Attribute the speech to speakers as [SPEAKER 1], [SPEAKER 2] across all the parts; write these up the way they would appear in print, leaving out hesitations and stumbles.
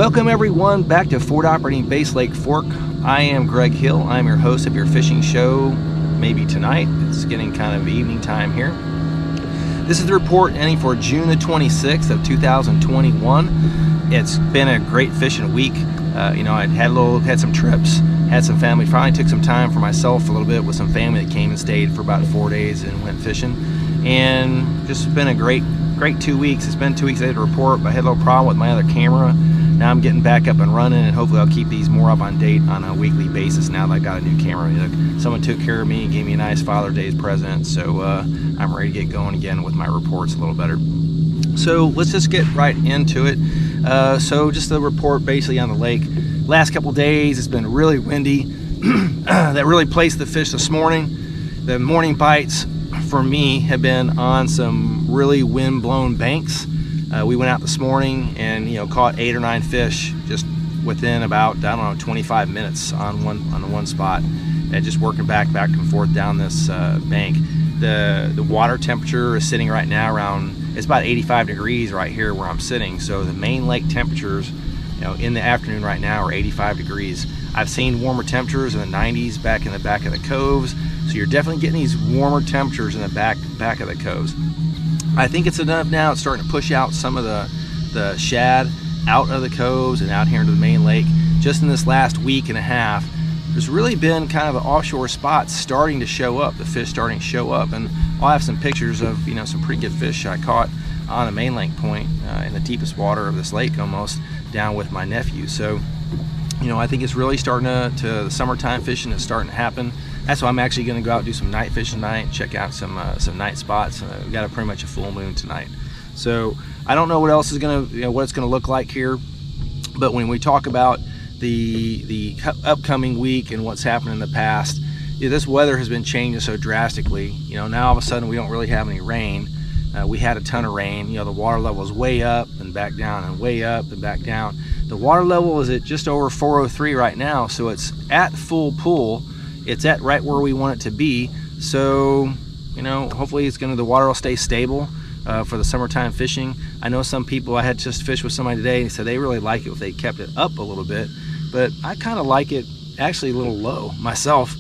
[SPEAKER 1] Welcome everyone back to Forward Operating Base Lake Fork. I am Greg Hill. I'm your host of your fishing show, maybe tonight. It's getting kind of evening time here. This is the report ending for June the 26th of 2021. It's been a great fishing week. I had some trips, had some family. Finally took some time for myself a little bit with some family that came and stayed for about 4 days and went fishing. And just been a great 2 weeks. It's been 2 weeks I had to report, but I had a little problem with my other camera. Now I'm getting back up and running, and hopefully I'll keep these more up on date on a weekly basis now that I got a new camera. Someone took care of me and gave me a nice Father's Day present, so I'm ready to get going again with my reports a little better. So let's just get right into it. So just the report basically on the lake. Last couple days it's been really windy. That really placed the fish this morning. The morning bites for me have been on some really wind-blown banks. We went out this morning and caught 8 or 9 fish just within about 25 minutes on the one spot, and just working back and forth down this bank. The water temperature is sitting right now around, it's about 85 degrees right here where I'm sitting. So the main lake temperatures in the afternoon right now are 85 degrees. I've seen warmer temperatures in the 90s back in the back of the coves, so you're definitely getting these warmer temperatures in the back of the coves. I think it's enough now. It's starting to push out some of the shad out of the coves and out here into the main lake. Just in this last week and a half, there's really been kind of an offshore spots starting to show up, the fish starting to show up. And I'll have some pictures of some pretty good fish I caught on a main lake point in the deepest water of this lake almost, down with my nephew. So I think it's really starting to the summertime fishing is starting to happen. That's why I'm actually going to go out and do some night fishing tonight, check out some night spots. We've got pretty much a full moon tonight, so I don't know what else is going to what it's going to look like here. But when we talk about the upcoming week and what's happened in the past, this weather has been changing so drastically. Now all of a sudden we don't really have any rain. We had a ton of rain. The water level is way up and back down and way up and back down. The water level is at just over 403 right now, so it's at full pool. It's at right where we want it to be. So hopefully the water will stay stable for the summertime fishing. I know some people, I had just fished with somebody today, and he said they really like it if they kept it up a little bit, but I kind of like it actually a little low myself.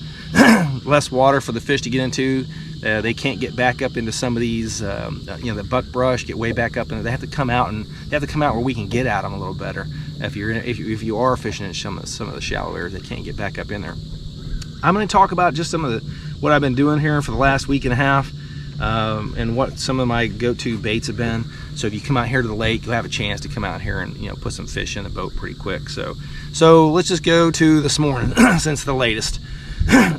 [SPEAKER 1] Less water for the fish to get into. They can't get back up into some of these the buckbrush, get way back up, and they have to come out where we can get at them a little better. If you are fishing in some of the shallow areas, they can't get back up in there. I'm going to talk about just what I've been doing here for the last week and a half, and what some of my go-to baits have been. So if you come out here to the lake, you'll have a chance to come out here and put some fish in the boat pretty quick. So let's just go to this morning since the latest.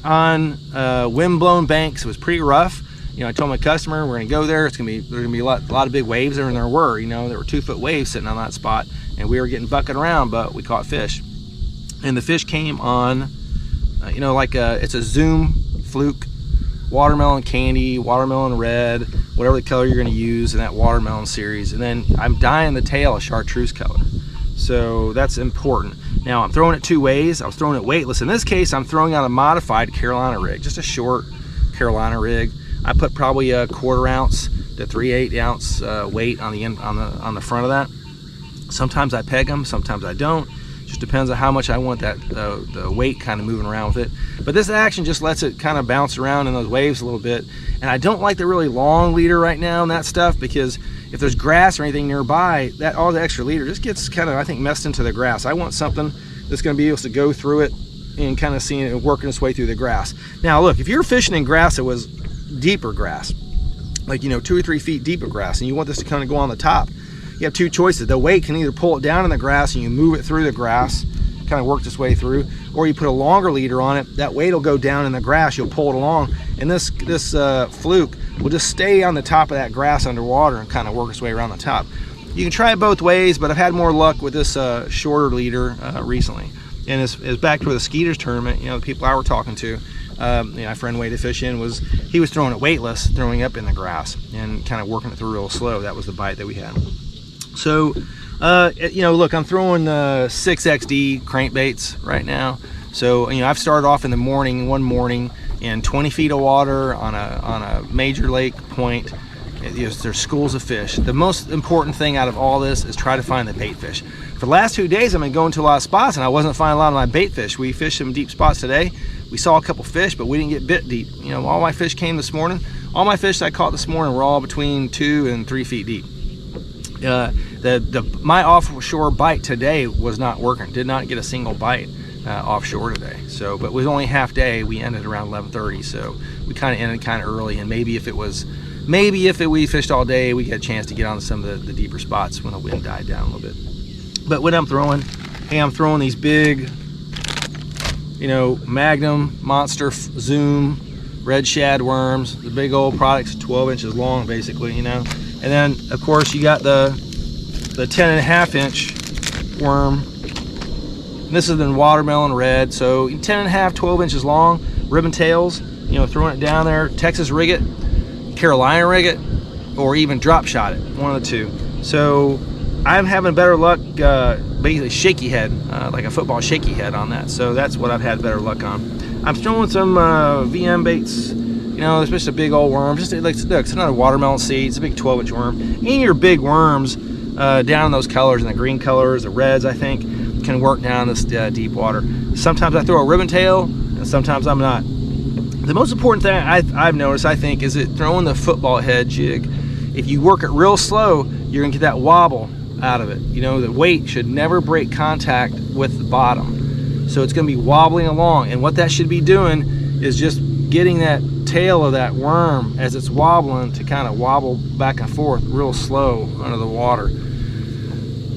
[SPEAKER 1] On wind-blown banks, it was pretty rough. I told my customer we're going to go there. There's going to be a lot of big waves there, and there were 2-foot waves sitting on that spot, and we were getting bucketed around, but we caught fish. And the fish came on it's a Zoom fluke, watermelon candy, watermelon red, whatever the color you're going to use in that watermelon series. And then I'm dyeing the tail a chartreuse color, so that's important. Now I'm throwing it 2 ways. I was throwing it weightless. In this case, I'm throwing out a modified Carolina rig, just a short Carolina rig. I put probably a 1/4 ounce to 3/8 ounce weight on the front of that. Sometimes I peg them, sometimes I don't. Just depends on how much I want that the weight kind of moving around with it. But this action just lets it kind of bounce around in those waves a little bit. And I don't like the really long leader right now and that stuff, because if there's grass or anything nearby, all the extra leader just gets kind of, I think, messed into the grass. I want something that's going to be able to go through it and kind of seeing it working its way through the grass. Now look, if you're fishing in grass that was deeper grass, like 2 or 3 feet deeper grass, and you want this to kind of go on the top, you have 2 choices. The weight can either pull it down in the grass and you move it through the grass, kind of work its way through, or you put a longer leader on it. That weight will go down in the grass, you'll pull it along, and this fluke will just stay on the top of that grass underwater and kind of work its way around the top. You can try it both ways, but I've had more luck with this shorter leader recently. And it's back to the Skeeters tournament. The people I were talking to, my friend waded fish in, he was throwing it weightless, throwing up in the grass and kind of working it through real slow. That was the bite that we had. So look, I'm throwing 6XD crankbaits right now. So I've started off in the morning, one morning, in 20 feet of water on a major lake point, There's schools of fish. The most important thing out of all this is try to find the bait fish. For the last 2 days, I've been going to a lot of spots, and I wasn't finding a lot of my bait fish. We fished some deep spots today. We saw a couple fish, but we didn't get bit deep. All my fish came this morning. All my fish that I caught this morning were all between 2 and 3 feet deep. My offshore bite today was not working. Did not get a single bite offshore today. So, but it was only half day. We ended around 11:30, so we kind of ended kind of early. And maybe if we fished all day, we get a chance to get on some of the deeper spots when the wind died down a little bit. But when I'm throwing these big, Magnum, Monster, Zoom, red shad worms, the big old products, 12 inches long basically, and then of course you got the 10.5 inch worm. And this is in watermelon red, so 10.5, 12 inches long, ribbon tails, throwing it down there, Texas rig it, Carolina rig it, or even drop shot it, one of the two. So I'm having better luck, basically shaky head, like a football shaky head on that. So that's what I've had better luck on. I'm throwing some VM baits, it's just a big old worm. Just look, it's another watermelon seed. It's a big 12 inch worm. And your big worms down in those colors, and the green colors, the reds, I think, can work down this deep water. Sometimes I throw a ribbon tail, and sometimes I'm not. The most important thing I've noticed, I think, is that throwing the football head jig, if you work it real slow, you're gonna get that wobble out of it. The weight should never break contact with the bottom. So it's gonna be wobbling along. And what that should be doing is just getting that tail of that worm as it's wobbling to kind of wobble back and forth real slow under the water.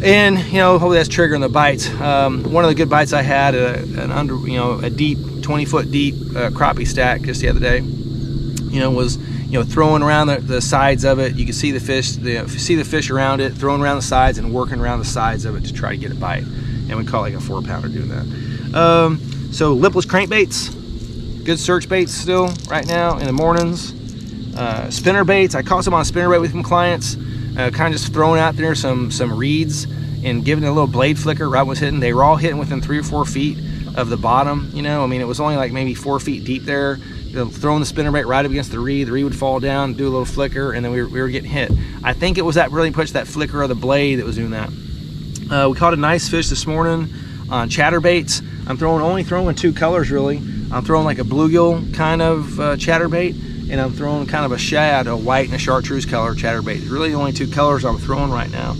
[SPEAKER 1] And hopefully that's triggering the bites. One of the good bites I had, a deep 20-foot deep crappie stack just the other day, was throwing around the sides of it. You can see the fish, see the fish around it, throwing around the sides and working around the sides of it to try to get a bite. And we call it like a 4-pounder doing that. So lipless crankbaits, good search baits still right now in the mornings. Spinner baits, I caught some on a spinner bait with some clients. Kind of just throwing out there some reeds and giving it a little blade flicker right when it was hitting. They were all hitting within 3 or 4 feet of the bottom. It was only like maybe 4 feet deep there. Throwing the spinner bait right up against the reed would fall down, do a little flicker, and then we were getting hit. I think it was that really push, that flicker of the blade that was doing that. We caught a nice fish this morning on chatterbaits. I'm only throwing 2 colors really. I'm throwing like a bluegill kind of chatterbait, and I'm throwing kind of a shad, a white and a chartreuse color chatterbait. It's really the only 2 colors I'm throwing right now.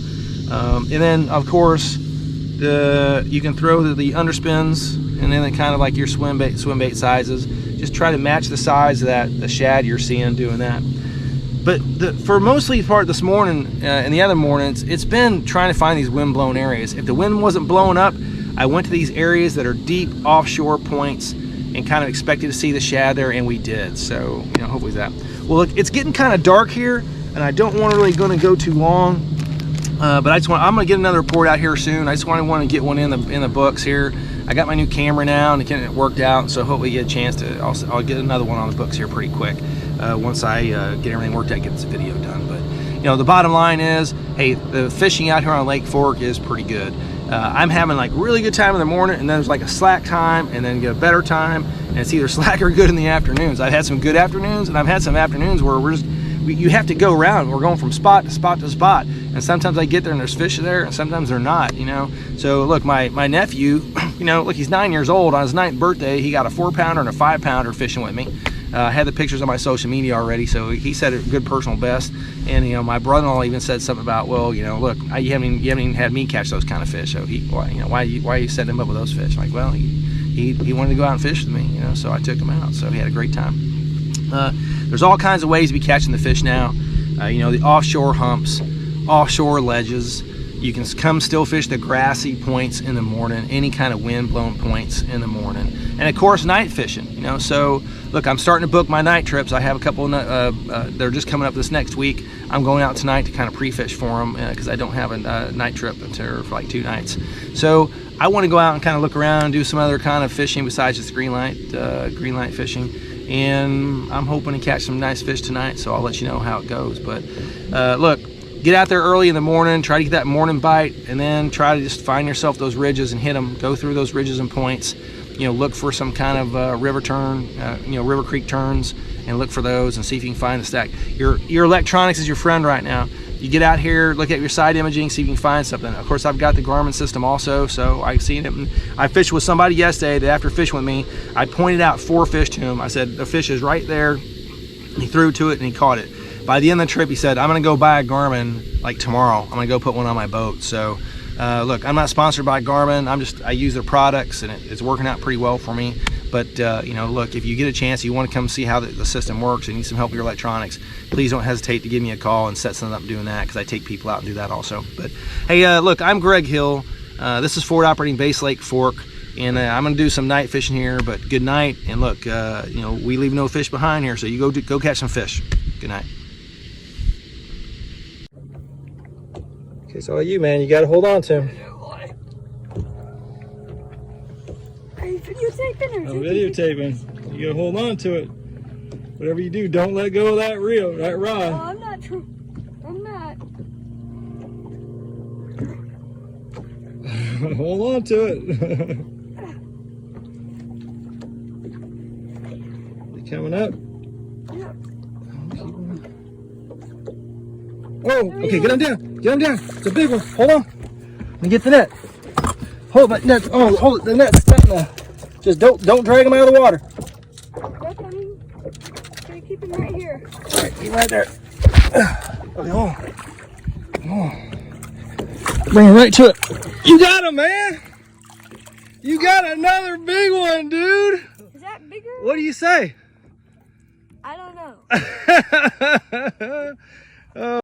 [SPEAKER 1] And then of course you can throw the underspins, and then kind of like your swim bait sizes. Just try to match the size of the shad you're seeing doing that. But for mostly part this morning and the other mornings, it's been trying to find these wind-blown areas. If the wind wasn't blowing up, I went to these areas that are deep offshore points and kind of expected to see the shad there, and we did. So hopefully that. Well, look, it's getting kind of dark here, and I don't want to really going to go too long. But I'm going to get another report out here soon. I just want to get one in the books here. I got my new camera now, and it worked out, so hopefully get a chance to. I'll get another one on the books here pretty quick once I get everything worked out, get this video done. But the bottom line is, hey, the fishing out here on Lake Fork is pretty good. I'm having like really good time in the morning, and then there's like a slack time, and then get a better time, and it's either slack or good in the afternoons. I've had some good afternoons, and I've had some afternoons where you have to go around. We're going from spot to spot to spot, and sometimes I get there and there's fish there, and sometimes they're not. So look, my nephew, look, he's 9 years old. On his 9th birthday, he got a 4-pounder and a 5-pounder fishing with me. I had the pictures on my social media already, so he set a good personal best. And my brother-in-law even said something about, well, look, you haven't even had me catch those kind of fish. So why are you setting him up with those fish? Like, well, he wanted to go out and fish with me, so I took him out. So he had a great time. There's all kinds of ways to be catching the fish now. The offshore humps, offshore ledges. You can come still fish the grassy points in the morning, any kind of wind-blown points in the morning. And of course, night fishing, So look, I'm starting to book my night trips. I have a couple, they're just coming up this next week. I'm going out tonight to kind of pre-fish for them because I don't have a night trip for like 2 nights. So I want to go out and kind of look around and do some other kind of fishing besides just green light fishing. And I'm hoping to catch some nice fish tonight, so I'll let you know how it goes. But look, get out there early in the morning, try to get that morning bite, and then try to just find yourself those ridges and hit them. Go through those ridges and points. You know, look for some kind of river turn, you know, river creek turns, and look for those and see if you can find the stack. Your electronics is your friend right now. You get out here, look at your side imaging, see if you can find something. Of course, I've got the Garmin system also, so I've seen it. And I fished with somebody yesterday that after fishing with me, I pointed out 4 fish to him. I said, the fish is right there. He threw to it and he caught it. By the end of the trip, he said, I'm gonna go buy a Garmin like tomorrow. I'm gonna go put one on my boat. So look, I'm not sponsored by Garmin. I use their products and it's working out pretty well for me. But you know, look, if you get a chance, you want to come see how the system works and need some help with your electronics, please don't hesitate to give me a call and set something up doing that, because I take people out and do that also. But hey, look, I'm Greg Hill. This is Forward Operating Base Lake Fork, and I'm gonna do some night fishing here. But good night, and look, you know, we leave no fish behind here, so you go catch some fish. Good night. Okay, so you, man, you got to hold on to him.
[SPEAKER 2] Are you videotaping?
[SPEAKER 1] I'm videotaping. You gotta hold on to it. Whatever you do, don't let go of that reel, that rod.
[SPEAKER 2] Oh, I'm not true. I'm not.
[SPEAKER 1] Hold on to it. You coming up?
[SPEAKER 2] Yep.
[SPEAKER 1] Oh, okay, get him down. Get him down. It's a big one. Hold on. Let me get the net. Hold that net. Oh, hold it. The net's stuck now. Just don't drag him out of the water.
[SPEAKER 2] Yep, I'm gonna keep him right here.
[SPEAKER 1] All right, keep right there. Oh. Bring him right to it. You got him, man. You got another big one, dude.
[SPEAKER 2] Is that bigger?
[SPEAKER 1] What do you say?
[SPEAKER 2] I don't know.
[SPEAKER 1] Oh.